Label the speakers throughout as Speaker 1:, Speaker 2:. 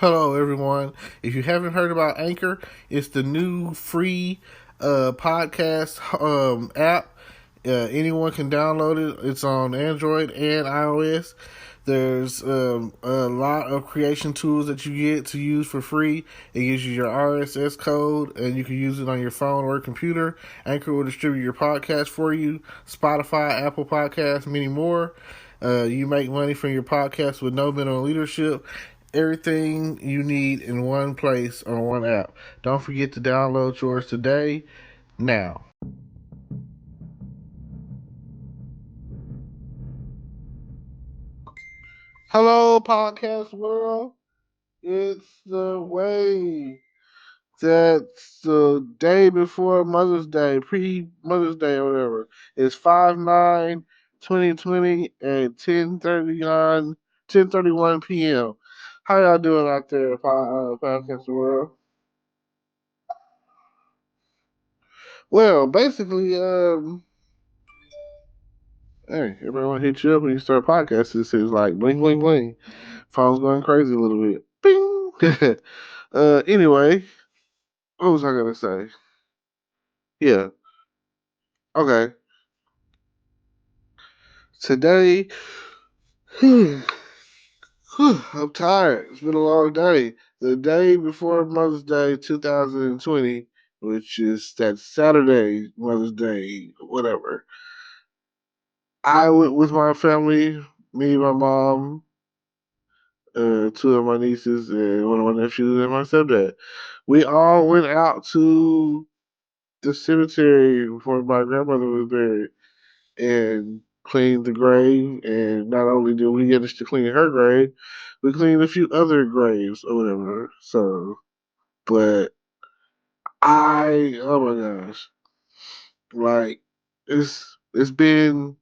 Speaker 1: Hello, everyone. If you haven't heard about Anchor, it's the new free podcast app. Anyone can download it. It's on Android and iOS. There's a lot of creation tools that you get to use for free. It gives you your RSS code, and you can use it on your phone or computer. Anchor will distribute your podcast for you. Spotify, Apple Podcasts, many more. You make money from your podcast with no minimum leadership. Everything you need in one place on one app. Don't forget to download yours today. Now. Hello, podcast world. It's the way. That's the day before Mother's Day, pre Mother's Day or whatever. It's 5/9/2020 at 10:31 p.m. How y'all doing out there, podcast world? Well, basically, hey, everybody want to hit you up when you start podcasting. It seems like bling, bling, bling. Phone's going crazy a little bit. Bing. Anyway, what was I gonna say? Yeah. Okay. Today, I'm tired. It's been a long day. The day before Mother's Day, 2020, which is that Saturday, Mother's Day, whatever. I went with my family, me, my mom, two of my nieces, and one of my nephews, and my stepdad. We all went out to the cemetery before my grandmother was buried and cleaned the grave. And not only did we get to clean her grave, we cleaned a few other graves or whatever. So, but oh my gosh, like it's been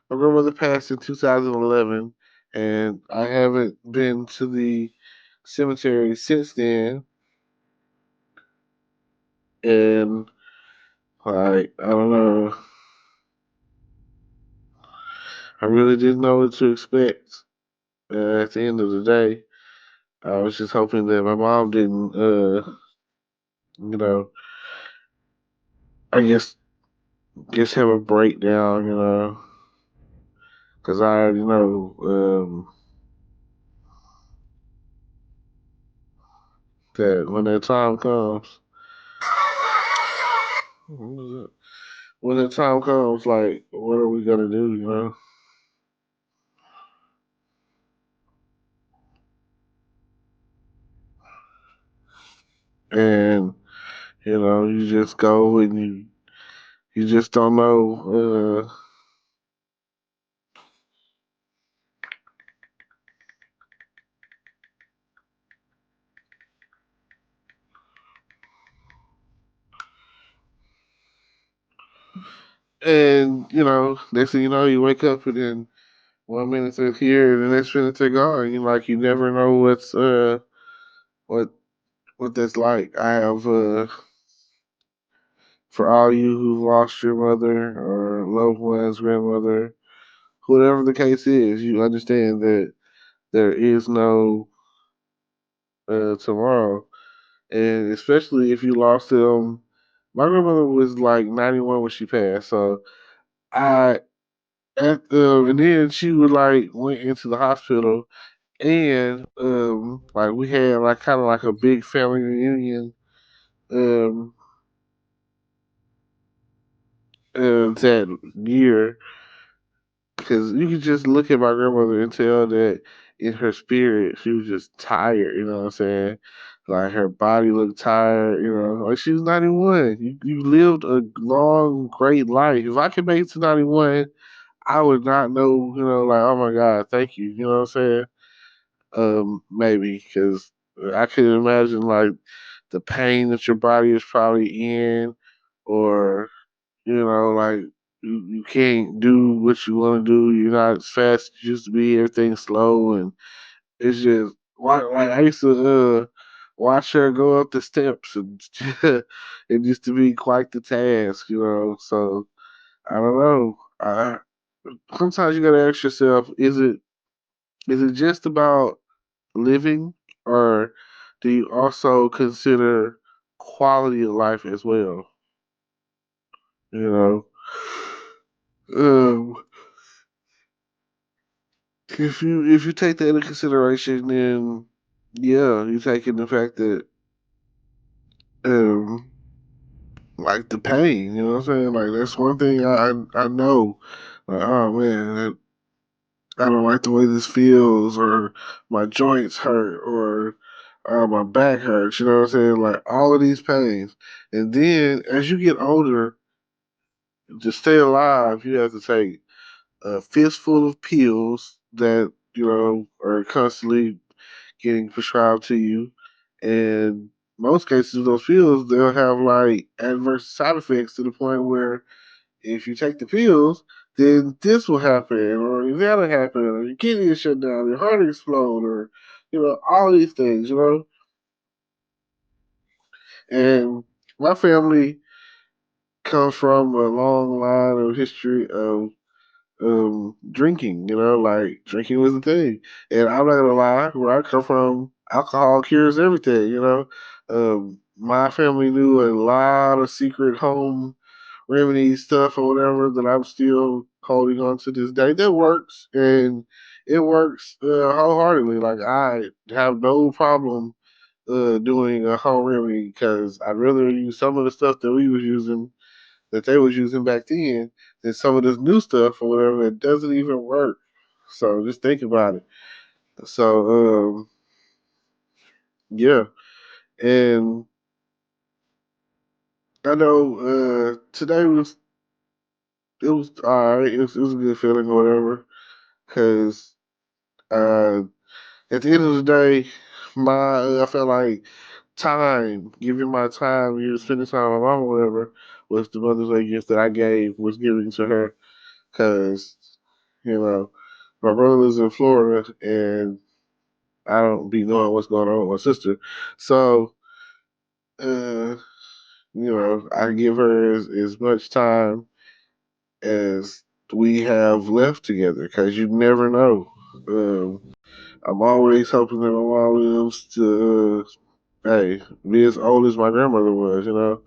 Speaker 1: my grandmother passed in 2011, and I haven't been to the cemetery since then. And like I don't know, I really didn't know what to expect. At the end of the day, I was just hoping that my mom didn't, you know, I guess have a breakdown, because I already know that when that time comes, when the time comes, like, what are we gonna do? And you just go and you just don't know. And next thing you know, you wake up and then 1 minute they're here, and the next minute they're gone. You never know what what that's like. I have for all you who've lost your mother or loved one's grandmother, whatever the case is, you understand that there is no tomorrow, and especially if you lost them. My grandmother was like 91 when she passed, so I and then she would like went into the hospital, and like we had like kind of like a big family reunion um that year, because you could just look at my grandmother and tell that in her spirit she was just tired. You know what I'm saying? Like her body looked tired. Like she was 91. You lived a long, great life. If I could make it to 91, I would not know. Like, oh my God, thank you. You know what I'm saying? Maybe because I could imagine like the pain that your body is probably in, or like you can't do what you want to do. You're not as fast as you used to be. Everything's slow, and it's just like I used to watch her go up the steps, and it used to be quite the task. So I don't know. Sometimes you gotta ask yourself: is it just about living, or do you also consider quality of life as well? You know, um, if you take that into consideration, then yeah, you take in the fact that um, like the pain. You know what I'm saying? Like that's one thing I know. Like, oh man, I don't like the way this feels, or my joints hurt, or my back hurts. You know what I'm saying? Like all of these pains, and then as you get older, to stay alive, you have to take a fistful of pills that are constantly getting prescribed to you, and most cases those pills they'll have like adverse side effects to the point where if you take the pills, then this will happen, or that'll happen, or your kidney will shut down, your heart will explode, or all these things, And my family comes from a long line of history of drinking, like drinking was a thing. And I'm not gonna lie, where I come from, alcohol cures everything. My family knew a lot of secret home remedy stuff or whatever that I'm still holding on to this day. That works, and it works wholeheartedly. Like I have no problem doing a home remedy because I'd rather use some of the stuff that we was using that they was using back then than some of this new stuff or whatever that doesn't even work. So just think about it. So yeah, and I know today was all right. It was a good feeling or whatever because uh, at the end of the day, I felt like giving my time, spending time with my mom or whatever, was the Mother's Day gift that I was giving to her because you know my brother lives in Florida and I don't be knowing what's going on with my sister, so uh, I give her as much time as we have left together because you never know. I'm always hoping that my mom lives to, hey, be as old as my grandmother was.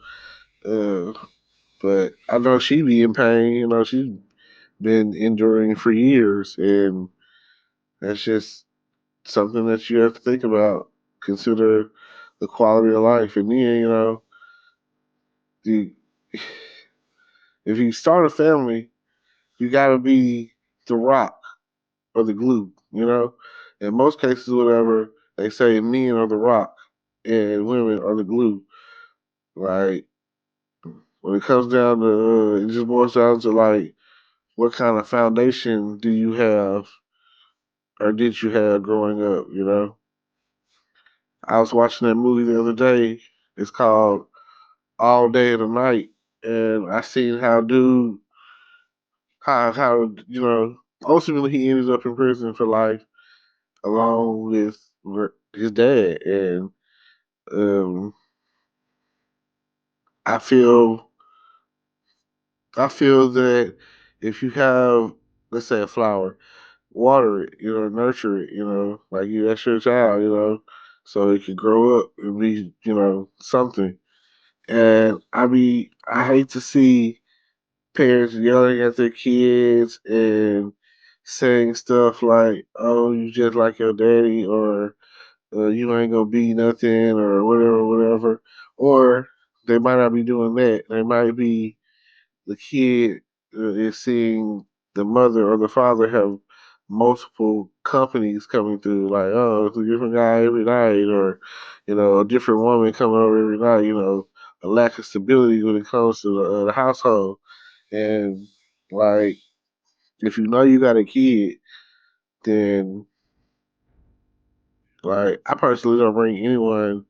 Speaker 1: But I know she be in pain. She's been enduring for years, and that's just something that you have to think about. Consider the quality of life, and then the, if you start a family, you got to be the rock or the glue. In most cases, whatever they say, men are the rock and women are the glue. Like when it comes down to, it just boils down to like, what kind of foundation do you have or did you have growing up? I was watching that movie the other day. It's called All Day and the Night, and I seen how ultimately he ended up in prison for life along with his dad, and um, I feel I feel that if you have, let's say, a flower, water it, nurture it, like that's your child, so it can grow up and be, something. And I hate to see parents yelling at their kids and saying stuff like, "Oh, you just like your daddy," or "You ain't gonna be nothing," or whatever, whatever. Or they might not be doing that. They might be the kid is seeing the mother or the father have multiple companies coming through, like, oh, it's a different guy every night, or a different woman coming over every night. A lack of stability when it comes to the household, and like if you know you got a kid, then like I personally don't bring anyone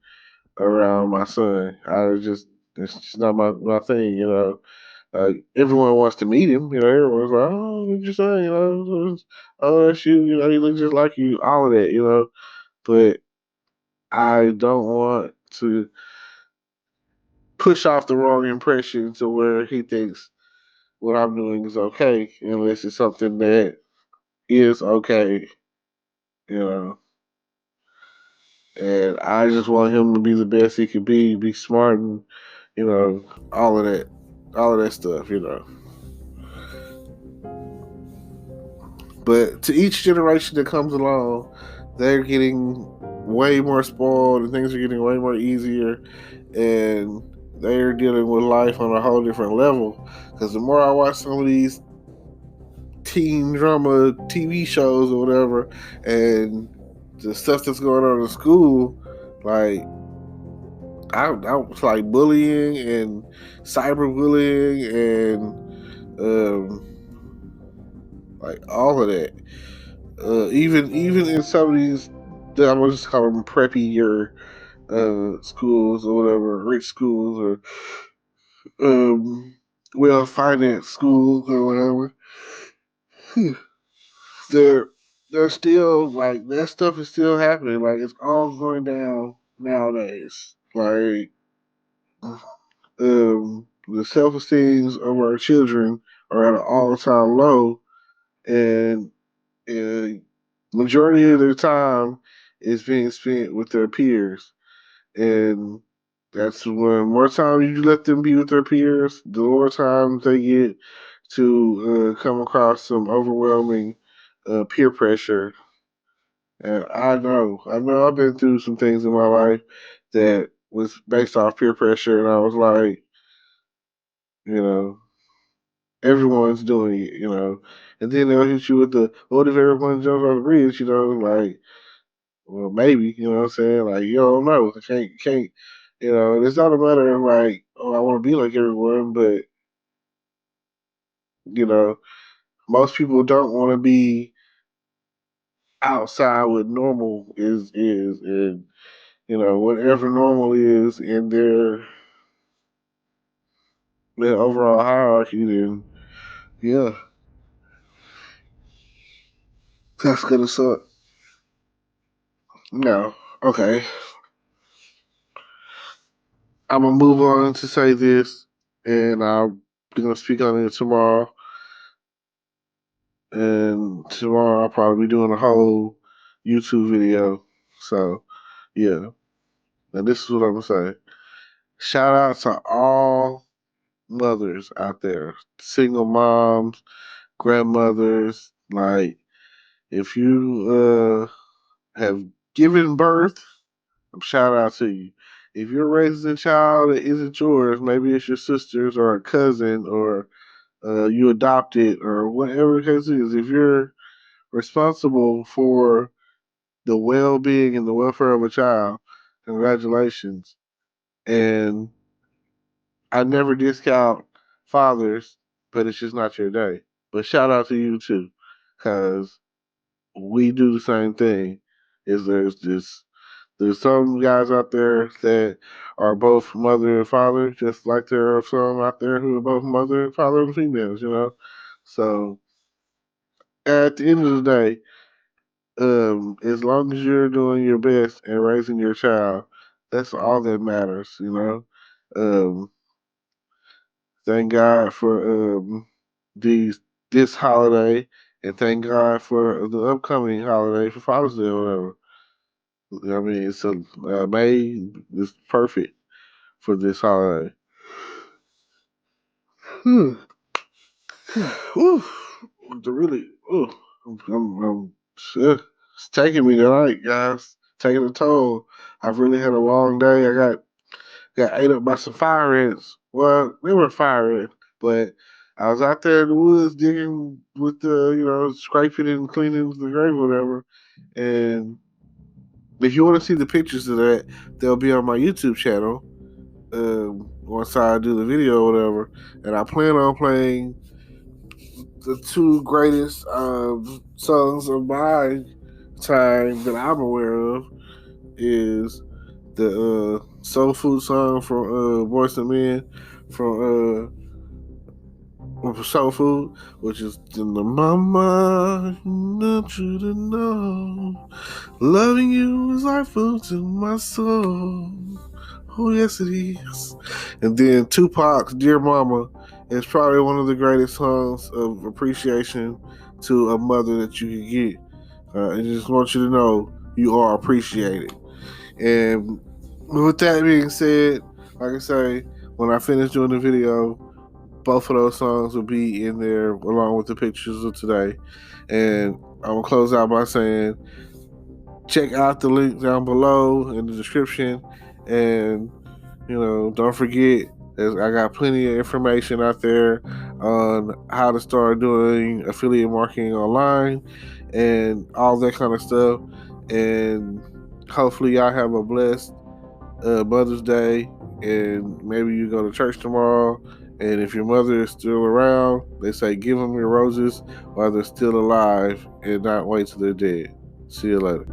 Speaker 1: around my son. It's just not my thing. Everyone wants to meet him. Everyone's like, "Oh, what you saying?" "Oh, that's you." He looks just like you. All of that. But I don't want to push off the wrong impression to where he thinks what I'm doing is okay, unless it's something that is okay. You know, And I just want him to be the best he can be smart, and you know, all of that, all of that stuff, you know. But to each generation that comes along, they're getting way more spoiled, and things are getting way more easier, and they're dealing with life on a whole different level. Because the more I watch some of these teen drama TV shows or whatever, and the stuff that's going on in school, like I was like bullying and cyberbullying and um, like all of that. Even in some of these, I'm gonna just call them preppier schools or whatever, rich schools or well financed schools or whatever. they're they're still like that stuff is still happening. Like it's all going down nowadays. Like the self esteems of our children are at an all time low, and majority of their time is being spent with their peers, and that's when more time you let them be with their peers, the more time they get to come across some overwhelming peer pressure. And I know I've been through some things in my life that was based off peer pressure, and I was like, you know, everyone's doing it, you know. And then they'll hit you with the, what if everyone jumps on the bridge, you know, like, well, maybe, you know what I'm saying? Like, you don't know. Can't, you know, it's not a matter of like, oh, I want to be like everyone, but, you know, most people don't want to be outside what normal is. And, you know, whatever normal is in their overall hierarchy, then, yeah, that's going to suck. No. Okay. I'm gonna move on to say this, and I'm gonna speak on it tomorrow. And tomorrow I'll probably be doing a whole YouTube video. So yeah, and this is what I'm gonna say. Shout out to all mothers out there, single moms, grandmothers. Like if you have given birth, shout out to you. If you're raising a child that isn't yours, maybe it's your sister's or a cousin or you adopted or whatever the case is, if you're responsible for the well being and the welfare of a child, congratulations. And I never discount fathers, but it's just not your day. But shout out to you too, because we do the same thing. Is there's some guys out there that are both mother and father, just like there are some out there who are both mother and father and females, you know? So at the end of the day, as long as you're doing your best and raising your child, that's all that matters, you know. Um, thank God for these this holiday, and thank God for the upcoming holiday for Father's Day or whatever. I mean, so May is perfect for this holiday. Hmm. Whew. To really, it's taking me tonight, guys. Taking a toll. I've really had a long day. I got ate up by some fire ants. Well, they were fire ants, but I was out there in the woods digging with the, scraping and cleaning the grave, or whatever. And if you want to see the pictures of that, they'll be on my YouTube channel. Once I do the video or whatever, and I plan on playing the two greatest songs of my time that I'm aware of is the Soul Food song from Boyz II Men from Soul Food, which is in the mama, not you to know. Loving you is like food to my soul. Oh yes it is. And then Tupac's Dear Mama is probably one of the greatest songs of appreciation to a mother that you can get. I just want you to know you are appreciated. And with that being said, like I say, when I finish doing the video, both of those songs will be in there along with the pictures of today. And I'm gonna close out by saying, check out the link down below in the description, and don't forget, I got plenty of information out there on how to start doing affiliate marketing online and all that kind of stuff. And hopefully, y'all have a blessed Mother's Day, and maybe you go to church tomorrow. And if your mother is still around, they say give them your roses while they're still alive and not wait till they're dead. See you later.